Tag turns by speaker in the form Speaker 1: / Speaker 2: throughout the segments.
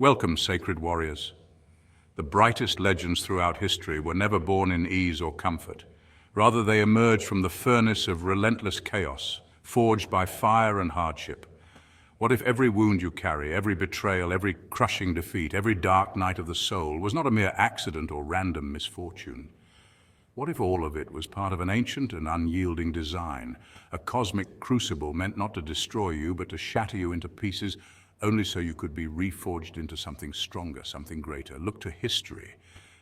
Speaker 1: Welcome, sacred warriors. The brightest legends throughout history were never born in ease or comfort. Rather, they emerged from the furnace of relentless chaos, forged by fire and hardship. What if every wound you carry, every betrayal, every crushing defeat, every dark night of the soul was not a mere accident or random misfortune? What if all of it was part of an ancient and unyielding design, a cosmic crucible meant not to destroy you, but to shatter you into pieces, only so you could be reforged into something stronger, something greater? Look to history,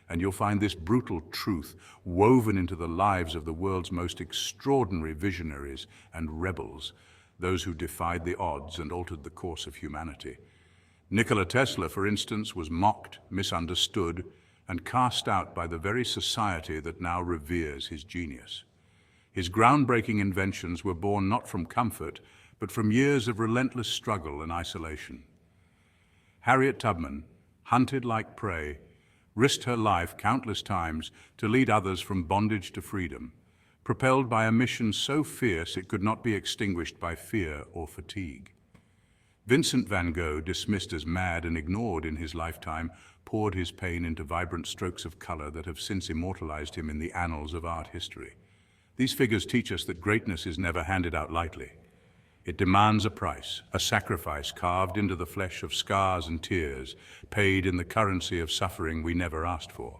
Speaker 1: and you'll find this brutal truth woven into the lives of the world's most extraordinary visionaries and rebels, those who defied the odds and altered the course of humanity. Nikola Tesla, for instance, was mocked, misunderstood, and cast out by the very society that now reveres his genius. His groundbreaking inventions were born not from comfort, but from years of relentless struggle and isolation. Harriet Tubman, hunted like prey, risked her life countless times to lead others from bondage to freedom, propelled by a mission so fierce it could not be extinguished by fear or fatigue. Vincent van Gogh, dismissed as mad and ignored in his lifetime, poured his pain into vibrant strokes of color that have since immortalized him in the annals of art history. These figures teach us that greatness is never handed out lightly. It demands a price, a sacrifice carved into the flesh of scars and tears, paid in the currency of suffering we never asked for.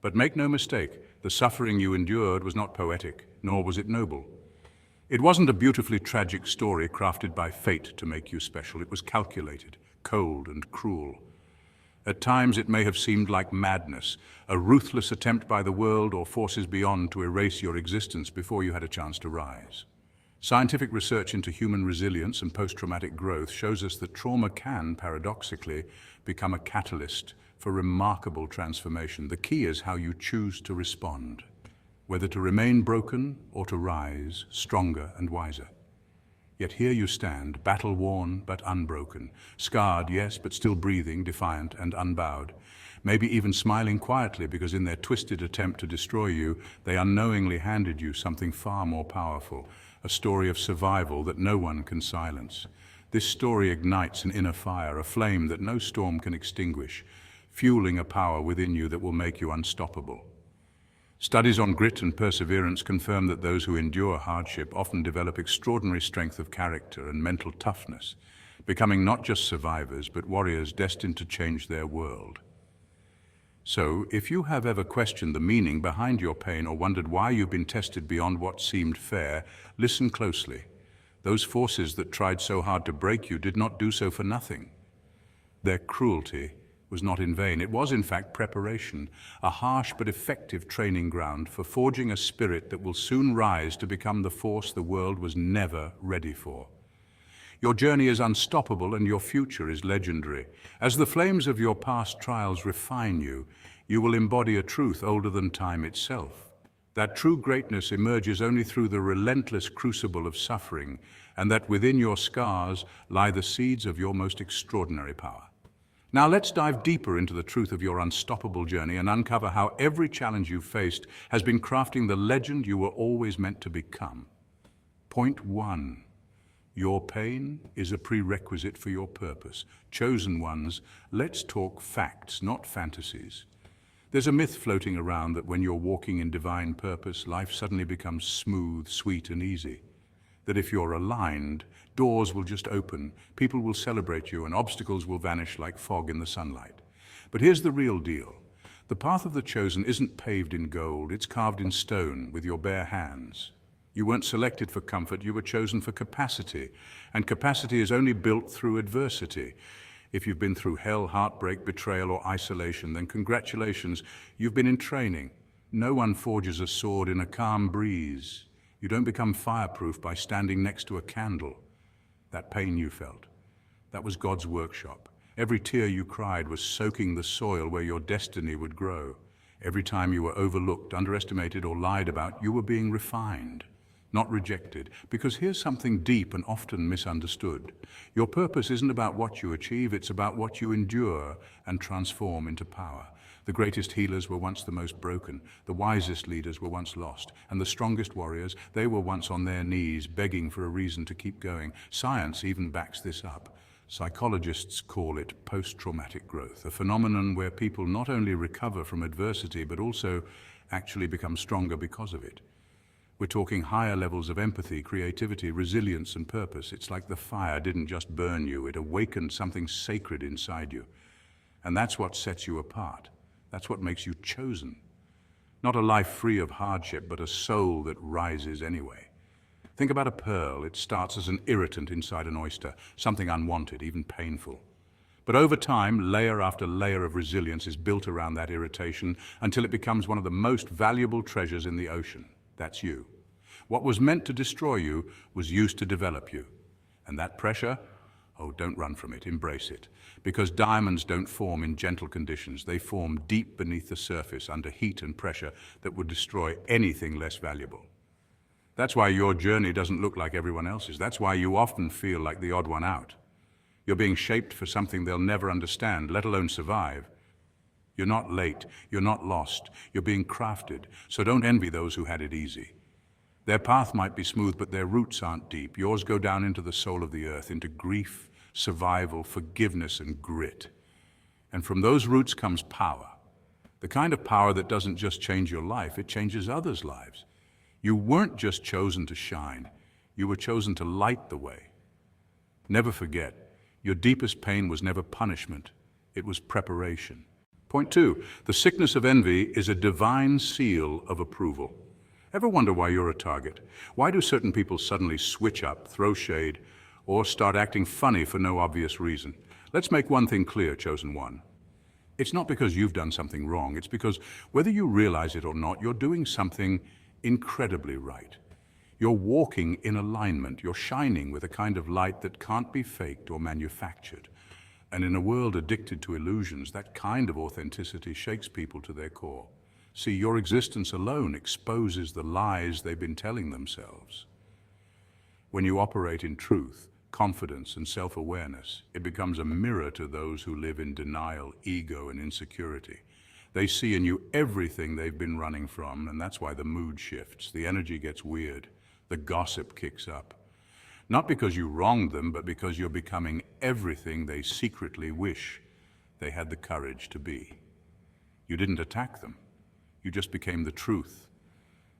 Speaker 1: But make no mistake, the suffering you endured was not poetic, nor was it noble. It wasn't a beautifully tragic story crafted by fate to make you special. It was calculated, cold, and cruel. At times it may have seemed like madness, a ruthless attempt by the world or forces beyond to erase your existence before you had a chance to rise. Scientific research into human resilience and post-traumatic growth shows us that trauma can, paradoxically, become a catalyst for remarkable transformation. The key is how you choose to respond, whether to remain broken or to rise, stronger and wiser. Yet here you stand, battle-worn but unbroken, scarred, yes, but still breathing, defiant and unbowed, maybe even smiling quietly because in their twisted attempt to destroy you, they unknowingly handed you something far more powerful, a story of survival that no one can silence. This story ignites an inner fire, a flame that no storm can extinguish, fueling a power within you that will make you unstoppable. Studies on grit and perseverance confirm that those who endure hardship often develop extraordinary strength of character and mental toughness, becoming not just survivors, but warriors destined to change their world. So, if you have ever questioned the meaning behind your pain or wondered why you've been tested beyond what seemed fair, listen closely. Those forces that tried so hard to break you did not do so for nothing. Their cruelty was not in vain. It was, in fact, preparation, a harsh but effective training ground for forging a spirit that will soon rise to become the force the world was never ready for. Your journey is unstoppable and your future is legendary. As the flames of your past trials refine you, you will embody a truth older than time itself. That true greatness emerges only through the relentless crucible of suffering, and that within your scars lie the seeds of your most extraordinary power. Now let's dive deeper into the truth of your unstoppable journey and uncover how every challenge you've faced has been crafting the legend you were always meant to become. Point 1. Your pain is a prerequisite for your purpose. Chosen ones, let's talk facts, not fantasies. There's a myth floating around that when you're walking in divine purpose, life suddenly becomes smooth, sweet, and easy. That if you're aligned, doors will just open, people will celebrate you, and obstacles will vanish like fog in the sunlight. But here's the real deal. The path of the chosen isn't paved in gold, it's carved in stone with your bare hands. You weren't selected for comfort, you were chosen for capacity. And capacity is only built through adversity. If you've been through hell, heartbreak, betrayal, or isolation, then congratulations, you've been in training. No one forges a sword in a calm breeze. You don't become fireproof by standing next to a candle. That pain you felt, that was God's workshop. Every tear you cried was soaking the soil where your destiny would grow. Every time you were overlooked, underestimated, or lied about, you were being refined, not rejected. Because here's something deep and often misunderstood. Your purpose isn't about what you achieve, it's about what you endure and transform into power. The greatest healers were once the most broken, the wisest leaders were once lost, and the strongest warriors, they were once on their knees begging for a reason to keep going. Science even backs this up. Psychologists call it post-traumatic growth, a phenomenon where people not only recover from adversity, but also actually become stronger because of it. We're talking higher levels of empathy, creativity, resilience, and purpose. It's like the fire didn't just burn you, it awakened something sacred inside you. And that's what sets you apart. That's what makes you chosen. Not a life free of hardship, but a soul that rises anyway. Think about a pearl. It starts as an irritant inside an oyster, something unwanted, even painful. But over time, layer after layer of resilience is built around that irritation until it becomes one of the most valuable treasures in the ocean. That's you. What was meant to destroy you was used to develop you. And that pressure? Oh, don't run from it, embrace it. Because diamonds don't form in gentle conditions. They form deep beneath the surface under heat and pressure that would destroy anything less valuable. That's why your journey doesn't look like everyone else's. That's why you often feel like the odd one out. You're being shaped for something they'll never understand, let alone survive. You're not late, you're not lost, you're being crafted, so don't envy those who had it easy. Their path might be smooth, but their roots aren't deep. Yours go down into the soul of the earth, into grief, survival, forgiveness, and grit. And from those roots comes power. The kind of power that doesn't just change your life, it changes others' lives. You weren't just chosen to shine, you were chosen to light the way. Never forget, your deepest pain was never punishment, it was preparation. Point 2, the sickness of envy is a divine seal of approval. Ever wonder why you're a target? Why do certain people suddenly switch up, throw shade, or start acting funny for no obvious reason? Let's make one thing clear, chosen one. It's not because you've done something wrong, it's because whether you realize it or not, you're doing something incredibly right. You're walking in alignment, you're shining with a kind of light that can't be faked or manufactured. And in a world addicted to illusions, that kind of authenticity shakes people to their core. See, your existence alone exposes the lies they've been telling themselves. When you operate in truth, confidence, and self-awareness, it becomes a mirror to those who live in denial, ego, and insecurity. They see in you everything they've been running from, and that's why the mood shifts, the energy gets weird, the gossip kicks up. Not because you wronged them, but because you're becoming everything they secretly wish they had the courage to be. You didn't attack them. You just became the truth.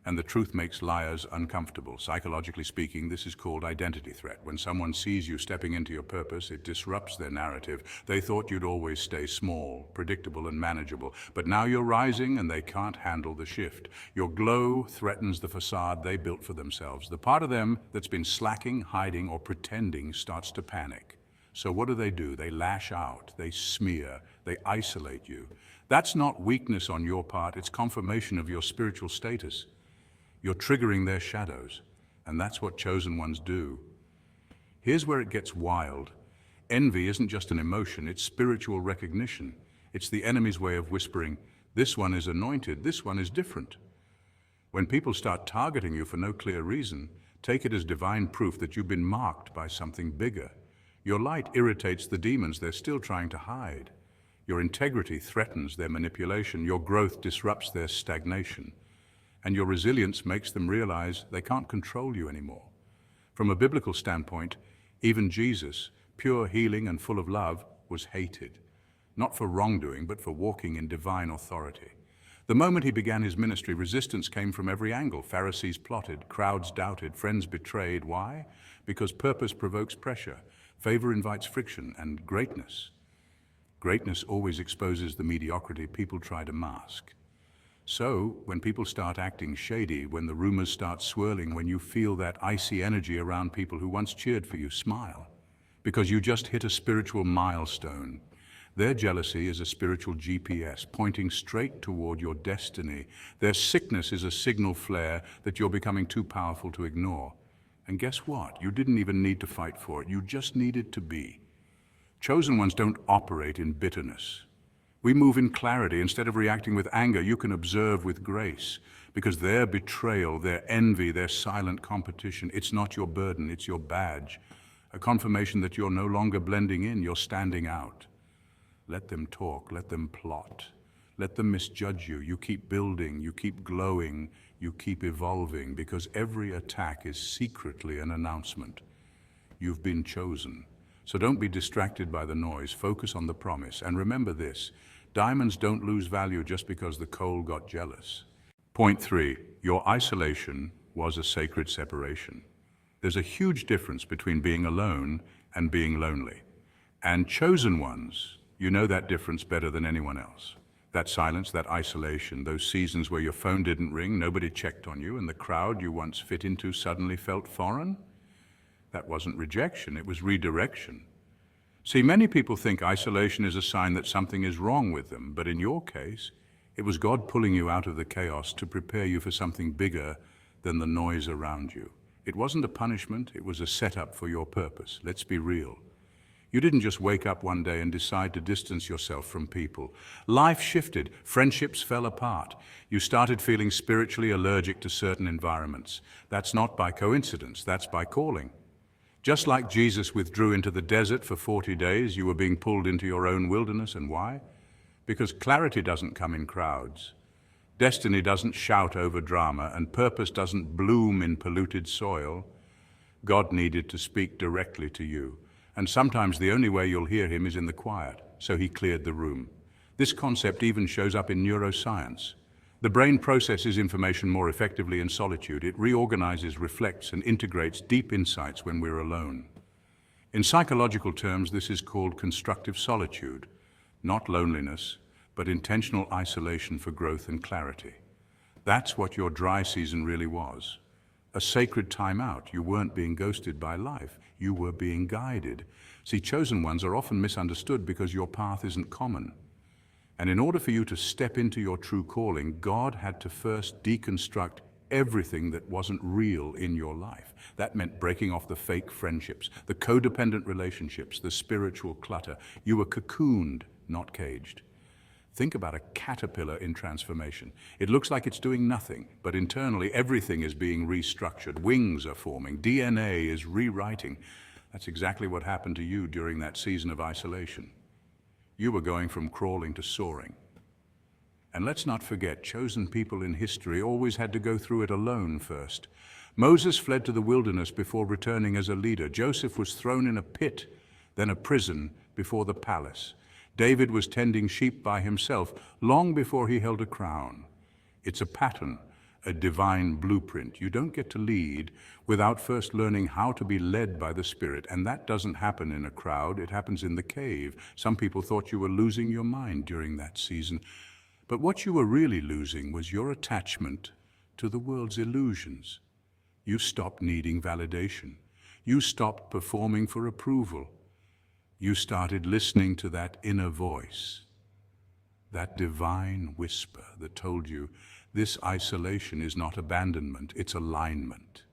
Speaker 1: And the truth makes liars uncomfortable. Psychologically speaking, this is called identity threat. When someone sees you stepping into your purpose, it disrupts their narrative. They thought you'd always stay small, predictable, and manageable. But now you're rising and they can't handle the shift. Your glow threatens the facade they built for themselves. The part of them that's been slacking, hiding, or pretending starts to panic. So what do? They lash out, they smear, they isolate you. That's not weakness on your part, it's confirmation of your spiritual status. You're triggering their shadows, and that's what chosen ones do. Here's where it gets wild. Envy isn't just an emotion, it's spiritual recognition. It's the enemy's way of whispering, this one is anointed, this one is different. When people start targeting you for no clear reason, take it as divine proof that you've been marked by something bigger. Your light irritates the demons they're still trying to hide. Your integrity threatens their manipulation. Your growth disrupts their stagnation. And your resilience makes them realize they can't control you anymore. From a biblical standpoint, even Jesus, pure healing and full of love, was hated. Not for wrongdoing, but for walking in divine authority. The moment he began his ministry, resistance came from every angle. Pharisees plotted, crowds doubted, friends betrayed. Why? Because purpose provokes pressure, favor invites friction, and greatness always exposes the mediocrity people try to mask. So, when people start acting shady, when the rumors start swirling, when you feel that icy energy around people who once cheered for you, smile. Because you just hit a spiritual milestone. Their jealousy is a spiritual GPS pointing straight toward your destiny. Their sickness is a signal flare that you're becoming too powerful to ignore. And guess what? You didn't even need to fight for it. You just needed to be. Chosen ones don't operate in bitterness. We move in clarity. Instead of reacting with anger, you can observe with grace. Because their betrayal, their envy, their silent competition, it's not your burden, it's your badge. A confirmation that you're no longer blending in, you're standing out. Let them talk, let them plot. Let them misjudge you. You keep building, you keep glowing, you keep evolving, because every attack is secretly an announcement. You've been chosen. So don't be distracted by the noise, focus on the promise. And remember this, diamonds don't lose value just because the coal got jealous. Point 3, your isolation was a sacred separation. There's a huge difference between being alone and being lonely. And chosen ones, you know that difference better than anyone else. That silence, that isolation, those seasons where your phone didn't ring, nobody checked on you, and the crowd you once fit into suddenly felt foreign. That wasn't rejection, it was redirection. See, many people think isolation is a sign that something is wrong with them, but in your case, it was God pulling you out of the chaos to prepare you for something bigger than the noise around you. It wasn't a punishment, it was a setup for your purpose. Let's be real. You didn't just wake up one day and decide to distance yourself from people. Life shifted, friendships fell apart. You started feeling spiritually allergic to certain environments. That's not by coincidence, that's by calling. Just like Jesus withdrew into the desert for 40 days, you were being pulled into your own wilderness. And why? Because clarity doesn't come in crowds. Destiny doesn't shout over drama, and purpose doesn't bloom in polluted soil. God needed to speak directly to you. And sometimes the only way you'll hear him is in the quiet, so he cleared the room. This concept even shows up in neuroscience. The brain processes information more effectively in solitude. It reorganizes, reflects, and integrates deep insights when we're alone. In psychological terms, this is called constructive solitude, not loneliness, but intentional isolation for growth and clarity. That's what your dry season really was. A sacred time out. You weren't being ghosted by life. You were being guided. See, chosen ones are often misunderstood because your path isn't common. And in order for you to step into your true calling, God had to first deconstruct everything that wasn't real in your life. That meant breaking off the fake friendships, the codependent relationships, the spiritual clutter. You were cocooned, not caged. Think about a caterpillar in transformation. It looks like it's doing nothing, but internally everything is being restructured. Wings are forming, DNA is rewriting. That's exactly what happened to you during that season of isolation. You were going from crawling to soaring. And let's not forget, chosen people in history always had to go through it alone first. Moses fled to the wilderness before returning as a leader. Joseph was thrown in a pit, then a prison before the palace. David was tending sheep by himself long before he held a crown. It's a pattern, a divine blueprint. You don't get to lead without first learning how to be led by the Spirit, and that doesn't happen in a crowd, it happens in the cave. Some people thought you were losing your mind during that season, but what you were really losing was your attachment to the world's illusions. You stopped needing validation. You stopped performing for approval. You started listening to that inner voice, that divine whisper that told you this isolation is not abandonment, it's alignment.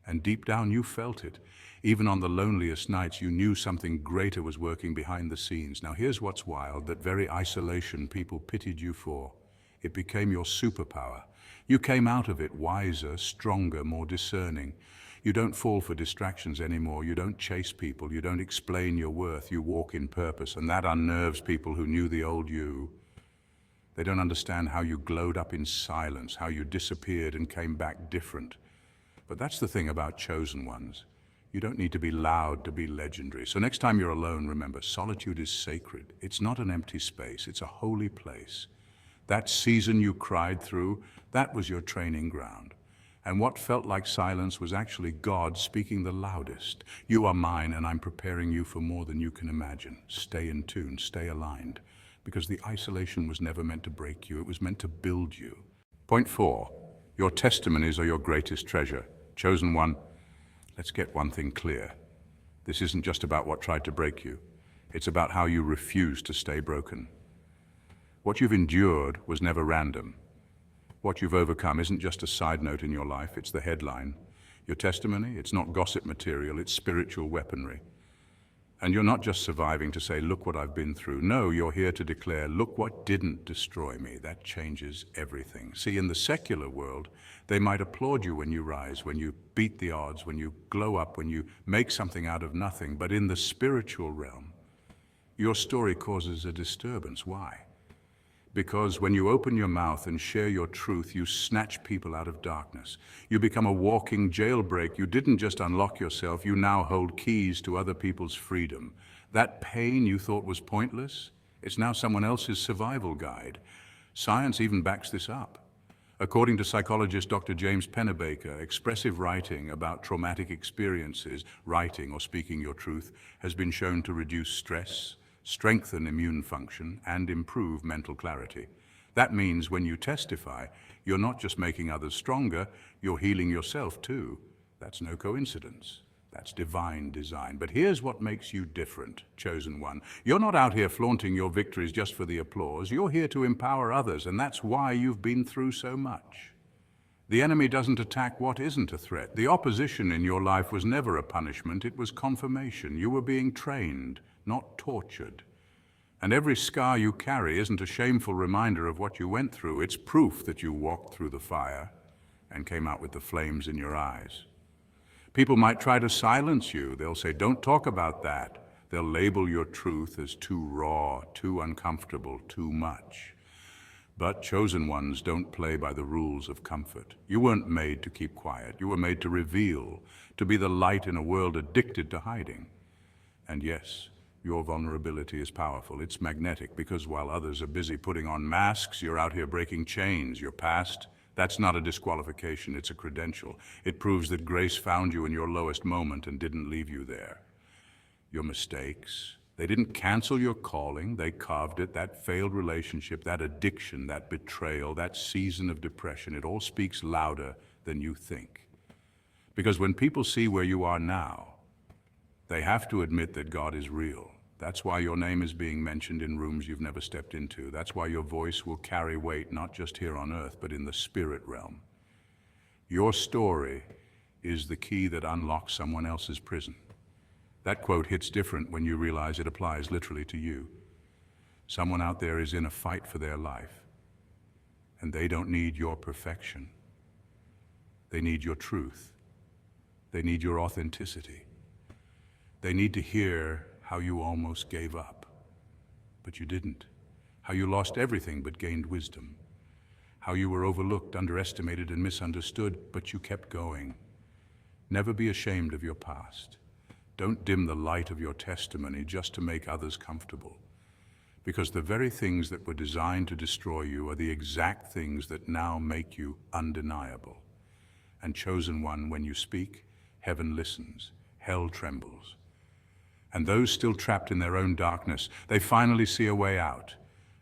Speaker 1: And deep down you felt it. Even on the loneliest nights, you knew something greater was working behind the scenes. Now here's what's wild, that very isolation people pitied you for. It became your superpower. You came out of it wiser, stronger, more discerning. You don't fall for distractions anymore. You don't chase people. You don't explain your worth. You walk in purpose, and that unnerves people who knew the old you. They don't understand how you glowed up in silence, how you disappeared and came back different. But that's the thing about chosen ones. You don't need to be loud to be legendary. So next time you're alone, remember, solitude is sacred. It's not an empty space. It's a holy place. That season you cried through, that was your training ground. And what felt like silence was actually God speaking the loudest. You are mine, and I'm preparing you for more than you can imagine. Stay in tune, stay aligned, because the isolation was never meant to break you, it was meant to build you. Point 4, your testimonies are your greatest treasure. Chosen one, let's get one thing clear. This isn't just about what tried to break you. It's about how you refuse to stay broken. What you've endured was never random. What you've overcome isn't just a side note in your life, it's the headline. Your testimony, it's not gossip material, it's spiritual weaponry. And you're not just surviving to say, look what I've been through. No, you're here to declare, look what didn't destroy me. That changes everything. See, in the secular world, they might applaud you when you rise, when you beat the odds, when you glow up, when you make something out of nothing. But in the spiritual realm, your story causes a disturbance. Why? Because when you open your mouth and share your truth, you snatch people out of darkness. You become a walking jailbreak. You didn't just unlock yourself, you now hold keys to other people's freedom. That pain you thought was pointless, it's now someone else's survival guide. Science even backs this up. According to psychologist Dr. James Pennebaker, expressive writing about traumatic experiences, writing or speaking your truth, has been shown to reduce stress, strengthen immune function, and improve mental clarity. That means when you testify, you're not just making others stronger, you're healing yourself too. That's no coincidence. That's divine design. But here's what makes you different, chosen one. You're not out here flaunting your victories just for the applause. You're here to empower others, and that's why you've been through so much. The enemy doesn't attack what isn't a threat. The opposition in your life was never a punishment, it was confirmation. You were being trained, not tortured. And every scar you carry isn't a shameful reminder of what you went through. It's proof that you walked through the fire and came out with the flames in your eyes. People might try to silence you. They'll say, don't talk about that. They'll label your truth as too raw, too uncomfortable, too much. But chosen ones don't play by the rules of comfort. You weren't made to keep quiet. You were made to reveal, to be the light in a world addicted to hiding. And yes, your vulnerability is powerful. It's magnetic because while others are busy putting on masks, you're out here breaking chains. Your past, that's not a disqualification, it's a credential. It proves that grace found you in your lowest moment and didn't leave you there. Your mistakes, they didn't cancel your calling, they carved it. That failed relationship, that addiction, that betrayal, that season of depression, it all speaks louder than you think. Because when people see where you are now, they have to admit that God is real. That's why your name is being mentioned in rooms you've never stepped into. That's why your voice will carry weight, not just here on earth, but in the spirit realm. Your story is the key that unlocks someone else's prison. That quote hits different when you realize it applies literally to you. Someone out there is in a fight for their life, and they don't need your perfection. They need your truth. They need your authenticity. They need to hear how you almost gave up, but you didn't. How you lost everything but gained wisdom. How you were overlooked, underestimated, and misunderstood, but you kept going. Never be ashamed of your past. Don't dim the light of your testimony just to make others comfortable. Because the very things that were designed to destroy you are the exact things that now make you undeniable. And chosen one, when you speak, heaven listens, hell trembles. And those still trapped in their own darkness, they finally see a way out.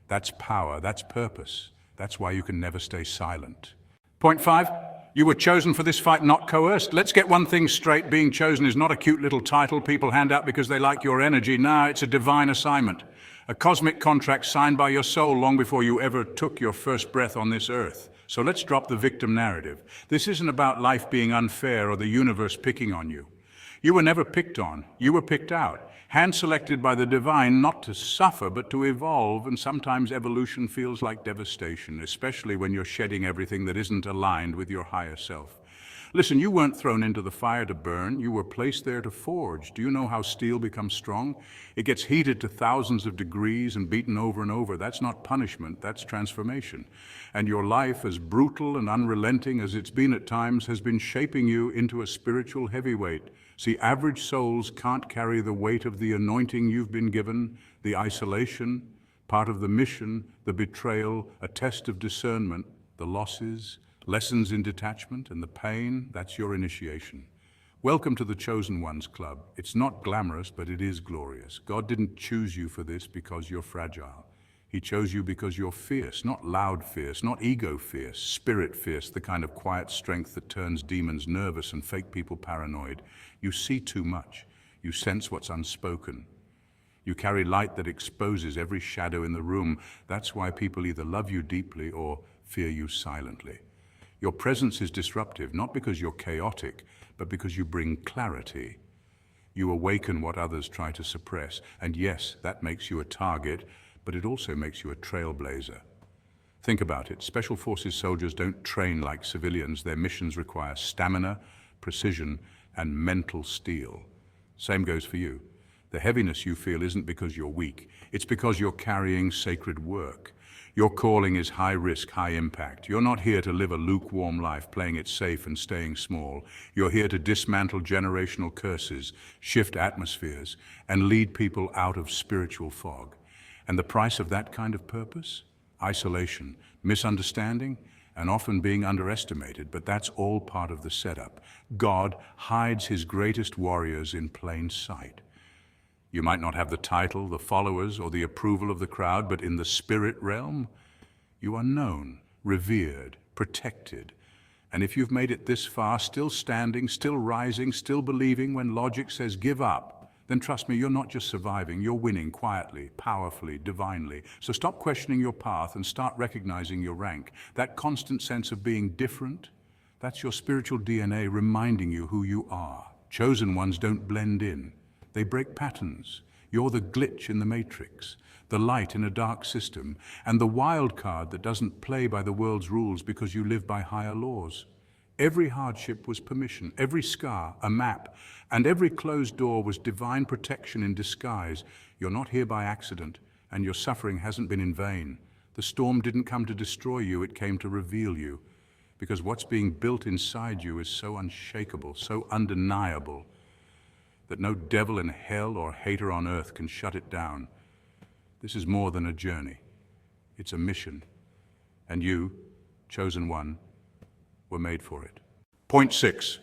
Speaker 1: That's power, that's purpose. That's why you can never stay silent. Point 5, you were chosen for this fight, not coerced. Let's get one thing straight. Being chosen is not a cute little title people hand out because they like your energy. No, it's a divine assignment. A cosmic contract signed by your soul long before you ever took your first breath on this earth. So let's drop the victim narrative. This isn't about life being unfair or the universe picking on you. You were never picked on, you were picked out, hand-selected by the divine not to suffer but to evolve, and sometimes evolution feels like devastation, especially when you're shedding everything that isn't aligned with your higher self. Listen, you weren't thrown into the fire to burn, you were placed there to forge. Do you know how steel becomes strong? It gets heated to thousands of degrees and beaten over and over. That's not punishment, that's transformation. And your life, as brutal and unrelenting as it's been at times, has been shaping you into a spiritual heavyweight. See, average souls can't carry the weight of the anointing you've been given, the isolation, part of the mission, the betrayal, a test of discernment, the losses, lessons in detachment, and the pain. That's your initiation. Welcome to the Chosen Ones Club. It's not glamorous, but it is glorious. God didn't choose you for this because you're fragile. He chose you because you're fierce, not loud fierce, not ego fierce, spirit fierce, the kind of quiet strength that turns demons nervous and fake people paranoid. You see too much. You sense what's unspoken. You carry light that exposes every shadow in the room. That's why people either love you deeply or fear you silently. Your presence is disruptive, not because you're chaotic, but because you bring clarity. You awaken what others try to suppress. And yes, that makes you a target, but it also makes you a trailblazer. Think about it. Special Forces soldiers don't train like civilians. Their missions require stamina, precision, and mental steel. Same goes for you. The heaviness you feel isn't because you're weak. It's because you're carrying sacred work. Your calling is high risk, high impact. You're not here to live a lukewarm life, playing it safe and staying small. You're here to dismantle generational curses, shift atmospheres, and lead people out of spiritual fog. And the price of that kind of purpose? Isolation, misunderstanding, and often being underestimated, but that's all part of the setup. God hides his greatest warriors in plain sight. You might not have the title, the followers, or the approval of the crowd, but in the spirit realm, you are known, revered, protected. And if you've made it this far, still standing, still rising, still believing when logic says give up, then trust me, you're not just surviving, you're winning quietly, powerfully, divinely. So stop questioning your path and start recognizing your rank. That constant sense of being different, that's your spiritual DNA reminding you who you are. Chosen ones don't blend in. They break patterns. You're the glitch in the matrix, the light in a dark system, and the wild card that doesn't play by the world's rules because you live by higher laws. Every hardship was permission, every scar a map, and every closed door was divine protection in disguise. You're not here by accident, and your suffering hasn't been in vain. The storm didn't come to destroy you, it came to reveal you. Because what's being built inside you is so unshakable, so undeniable, that no devil in hell or hater on earth can shut it down. This is more than a journey. It's a mission. And you, chosen one, were made for it. Point 6.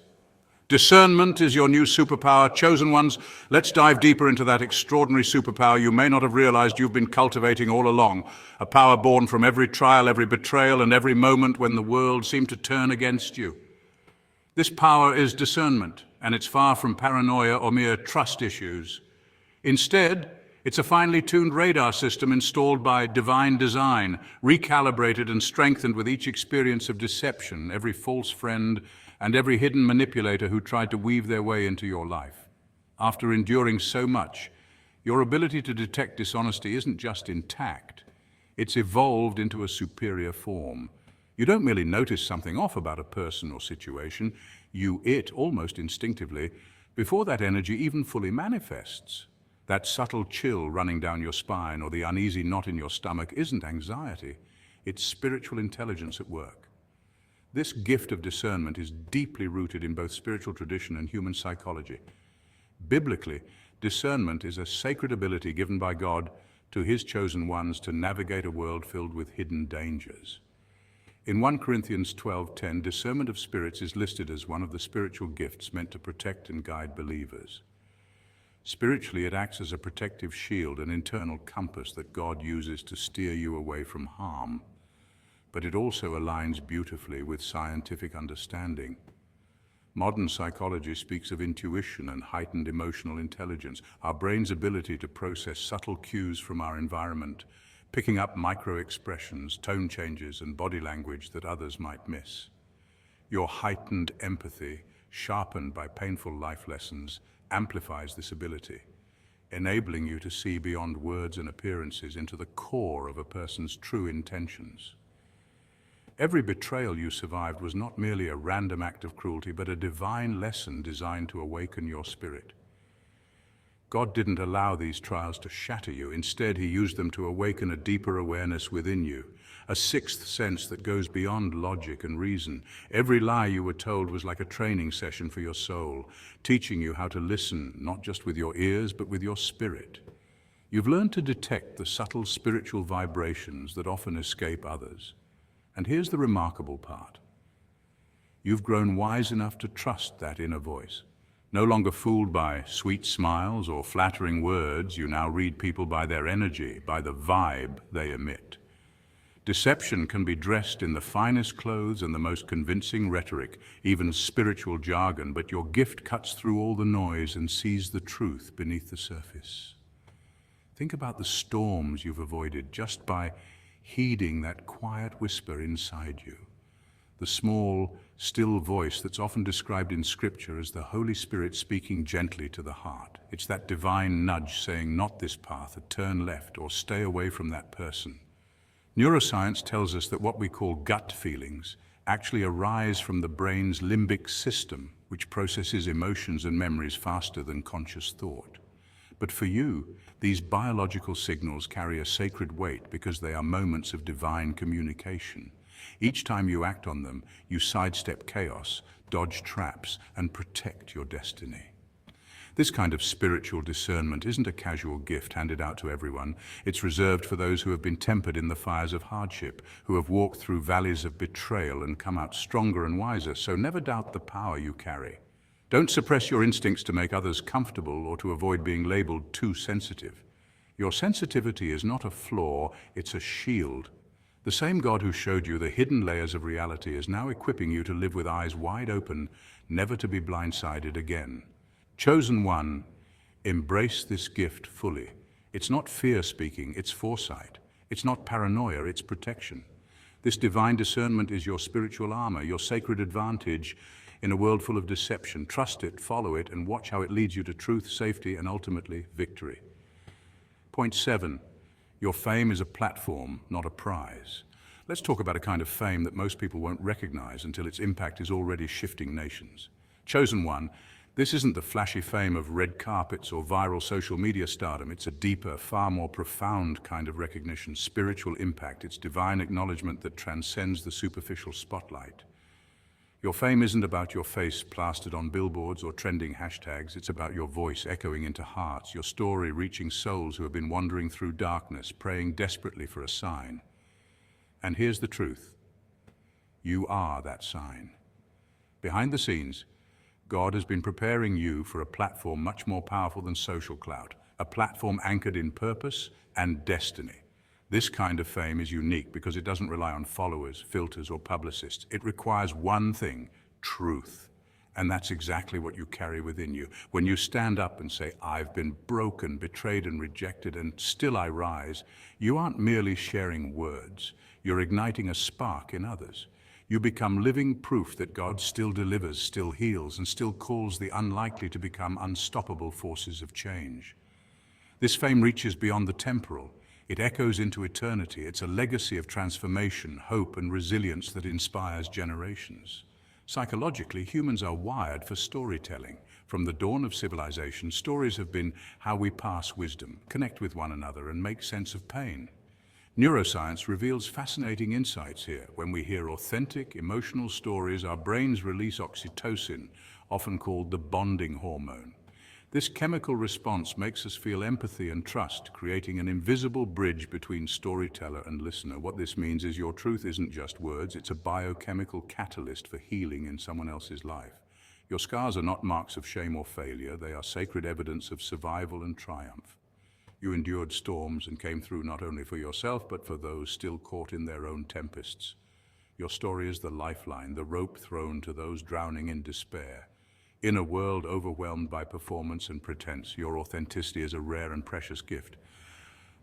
Speaker 1: Discernment is your new superpower. Chosen ones, let's dive deeper into that extraordinary superpower you may not have realized you've been cultivating all along. A power born from every trial, every betrayal, and every moment when the world seemed to turn against you. This power is discernment, and it's far from paranoia or mere trust issues. Instead, it's a finely tuned radar system installed by divine design, recalibrated and strengthened with each experience of deception, every false friend, and every hidden manipulator who tried to weave their way into your life. After enduring so much, your ability to detect dishonesty isn't just intact, it's evolved into a superior form. You don't merely notice something off about a person or situation, it almost instinctively, before that energy even fully manifests. That subtle chill running down your spine or the uneasy knot in your stomach isn't anxiety, it's spiritual intelligence at work. This gift of discernment is deeply rooted in both spiritual tradition and human psychology. Biblically, discernment is a sacred ability given by God to his chosen ones to navigate a world filled with hidden dangers. In 1 Corinthians 12:10, discernment of spirits is listed as one of the spiritual gifts meant to protect and guide believers. Spiritually, it acts as a protective shield, an internal compass that God uses to steer you away from harm. But it also aligns beautifully with scientific understanding. Modern psychology speaks of intuition and heightened emotional intelligence, our brain's ability to process subtle cues from our environment, picking up micro-expressions, tone changes, and body language that others might miss. Your heightened empathy, sharpened by painful life lessons, amplifies this ability, enabling you to see beyond words and appearances into the core of a person's true intentions. Every betrayal you survived was not merely a random act of cruelty, but a divine lesson designed to awaken your spirit. God didn't allow these trials to shatter you. Instead, he used them to awaken a deeper awareness within you, a sixth sense that goes beyond logic and reason. Every lie you were told was like a training session for your soul, teaching you how to listen, not just with your ears, but with your spirit. You've learned to detect the subtle spiritual vibrations that often escape others. And here's the remarkable part. You've grown wise enough to trust that inner voice. No longer fooled by sweet smiles or flattering words, you now read people by their energy, by the vibe they emit. Deception can be dressed in the finest clothes and the most convincing rhetoric, even spiritual jargon, but your gift cuts through all the noise and sees the truth beneath the surface. Think about the storms you've avoided just by heeding that quiet whisper inside you. The small, still voice that's often described in Scripture as the Holy Spirit speaking gently to the heart. It's that divine nudge saying, not this path, turn left, or stay away from that person. Neuroscience tells us that what we call gut feelings actually arise from the brain's limbic system, which processes emotions and memories faster than conscious thought. But for you, these biological signals carry a sacred weight because they are moments of divine communication. Each time you act on them, you sidestep chaos, dodge traps, and protect your destiny. This kind of spiritual discernment isn't a casual gift handed out to everyone. It's reserved for those who have been tempered in the fires of hardship, who have walked through valleys of betrayal and come out stronger and wiser. So never doubt the power you carry. Don't suppress your instincts to make others comfortable or to avoid being labeled too sensitive. Your sensitivity is not a flaw, it's a shield. The same God who showed you the hidden layers of reality is now equipping you to live with eyes wide open, never to be blindsided again. Chosen one, embrace this gift fully. It's not fear speaking, it's foresight. It's not paranoia, it's protection. This divine discernment is your spiritual armor, your sacred advantage in a world full of deception. Trust it, follow it, and watch how it leads you to truth, safety, and ultimately victory. Point 7. Your fame is a platform, not a prize. Let's talk about a kind of fame that most people won't recognize until its impact is already shifting nations. Chosen one, this isn't the flashy fame of red carpets or viral social media stardom. It's a deeper, far more profound kind of recognition, spiritual impact. It's divine acknowledgement that transcends the superficial spotlight. Your fame isn't about your face plastered on billboards or trending hashtags. It's about your voice echoing into hearts, your story reaching souls who have been wandering through darkness, praying desperately for a sign. And here's the truth. You are that sign. Behind the scenes, God has been preparing you for a platform much more powerful than social clout, a platform anchored in purpose and destiny. This kind of fame is unique because it doesn't rely on followers, filters, or publicists. It requires one thing, truth. And that's exactly what you carry within you. When you stand up and say, I've been broken, betrayed, and rejected, and still I rise, you aren't merely sharing words. You're igniting a spark in others. You become living proof that God still delivers, still heals, and still calls the unlikely to become unstoppable forces of change. This fame reaches beyond the temporal. It echoes into eternity. It's a legacy of transformation, hope, and resilience that inspires generations. Psychologically, humans are wired for storytelling. From the dawn of civilization, stories have been how we pass wisdom, connect with one another, and make sense of pain. Neuroscience reveals fascinating insights here. When we hear authentic, emotional stories, our brains release oxytocin, often called the bonding hormone. This chemical response makes us feel empathy and trust, creating an invisible bridge between storyteller and listener. What this means is your truth isn't just words, it's a biochemical catalyst for healing in someone else's life. Your scars are not marks of shame or failure, they are sacred evidence of survival and triumph. You endured storms and came through not only for yourself, but for those still caught in their own tempests. Your story is the lifeline, the rope thrown to those drowning in despair. In a world overwhelmed by performance and pretense, your authenticity is a rare and precious gift.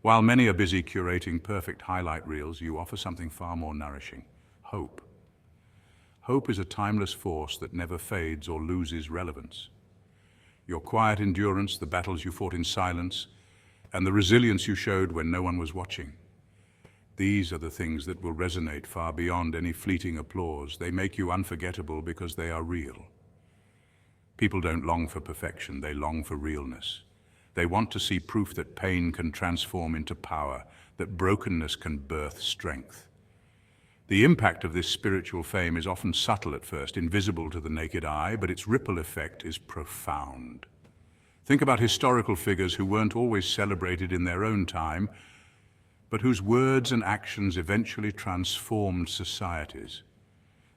Speaker 1: While many are busy curating perfect highlight reels, you offer something far more nourishing: hope. Hope is a timeless force that never fades or loses relevance. Your quiet endurance, the battles you fought in silence, and the resilience you showed when no one was watching. These are the things that will resonate far beyond any fleeting applause. They make you unforgettable because they are real. People don't long for perfection, they long for realness. They want to see proof that pain can transform into power, that brokenness can birth strength. The impact of this spiritual fame is often subtle at first, invisible to the naked eye, but its ripple effect is profound. Think about historical figures who weren't always celebrated in their own time, but whose words and actions eventually transformed societies.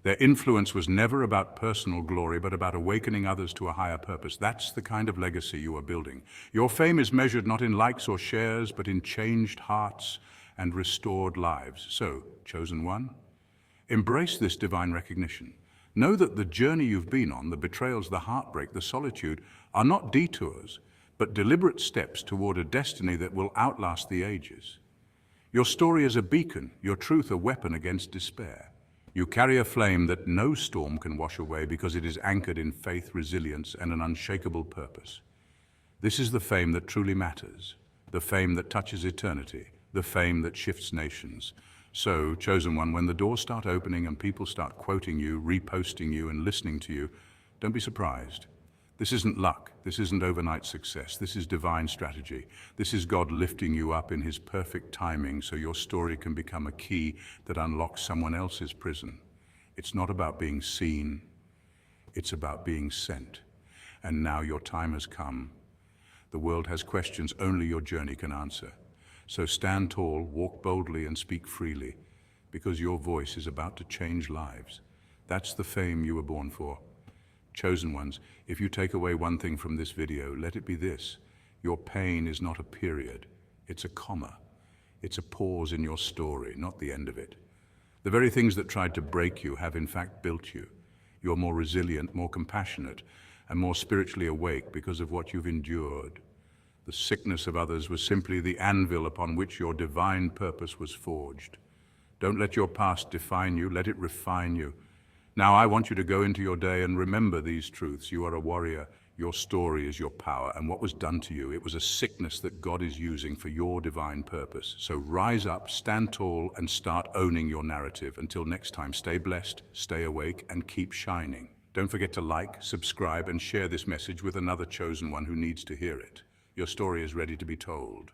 Speaker 1: Their influence was never about personal glory, but about awakening others to a higher purpose. That's the kind of legacy you are building. Your fame is measured not in likes or shares, but in changed hearts and restored lives. So, chosen one, embrace this divine recognition. Know that the journey you've been on, the betrayals, the heartbreak, the solitude, are not detours, but deliberate steps toward a destiny that will outlast the ages. Your story is a beacon, your truth a weapon against despair. You carry a flame that no storm can wash away because it is anchored in faith, resilience, and an unshakable purpose. This is the fame that truly matters, the fame that touches eternity, the fame that shifts nations. So, chosen one, when the doors start opening and people start quoting you, reposting you, and listening to you, don't be surprised. This isn't luck. This isn't overnight success. This is divine strategy. This is God lifting you up in his perfect timing so your story can become a key that unlocks someone else's prison. It's not about being seen. It's about being sent. And now your time has come. The world has questions only your journey can answer. So stand tall, walk boldly, and speak freely, because your voice is about to change lives. That's the fame you were born for. Chosen ones, if you take away one thing from this video, let it be this. Your pain is not a period, it's a comma. It's a pause in your story, not the end of it. The very things that tried to break you have in fact built you. You're more resilient, more compassionate, and more spiritually awake because of what you've endured. The sickness of others was simply the anvil upon which your divine purpose was forged. Don't let your past define you, let it refine you. Now I want you to go into your day and remember these truths. You are a warrior. Your story is your power. And what was done to you, it was a sickness that God is using for your divine purpose. So rise up, stand tall, and start owning your narrative. Until next time, stay blessed, stay awake, and keep shining. Don't forget to like, subscribe, and share this message with another chosen one who needs to hear it. Your story is ready to be told.